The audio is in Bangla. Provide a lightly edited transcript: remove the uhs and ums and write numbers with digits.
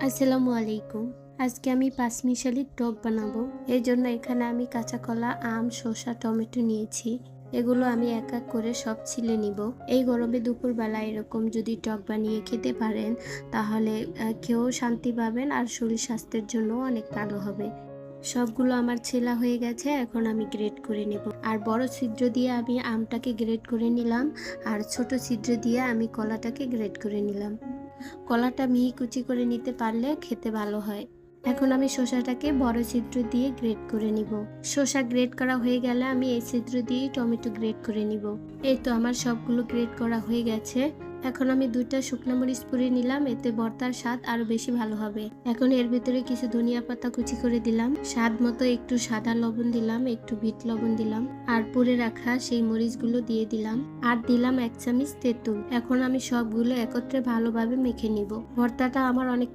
আসসালামু আলাইকুম। আজকে আমি পাঁচমিশালি টক বানাবো। এই জন্য এখানে আমি কাঁচা কলা, আম, শসা, টমেটো নিয়েছি। এগুলো আমি এক এক করে সব ছিলে নিব। এই গরমে দুপুরবেলা এরকম যদি টক বানিয়ে খেতে পারেন তাহলে খেয়েও শান্তি পাবেন আর শরীর স্বাস্থ্যের জন্য অনেক ভালো হবে। সবগুলো আমার ছেলা হয়ে গেছে, এখন আমি গ্রেট করে নেব। আর বড় ছিদ্র দিয়ে আমি আমটাকে গ্রেট করে নিলাম, আর ছোট ছিদ্র দিয়ে আমি কলাটাকে গ্রেট করে নিলাম। কলাটা মিহি কুচি করে নিতে পারলে খেতে ভালো হয়। এখন আমি শসাটাকে বড় ছিদ্র দিয়ে গ্রেট করে নিব। শসা গ্রেট করা হয়ে গেলে আমি এই ছিদ্র দিয়ে টমেটো গ্রেট করে নিব। এই তো আমার সবগুলো গ্রেট করা হয়ে গেছে। এখন আমি 2টা শুকনো মরিচ পুড়ে নিলাম, এতে ভর্তার স্বাদ আরো বেশি ভালো হবে। এখন এর ভিতরে কিছু ধনিয়া পাতা কুচি করে দিলাম, স্বাদ মতো একটু সাদা লবণ দিলাম, একটু বিট লবণ দিলাম, আর পুড়ে রাখা সেই মরিচগুলো দিয়ে দিলাম, আর দিলাম 1 চামচ তেঁতুল। এখন আমি সবগুলো একত্রে ভালোভাবে মেখে নিব। ভর্তাটা আমার অনেক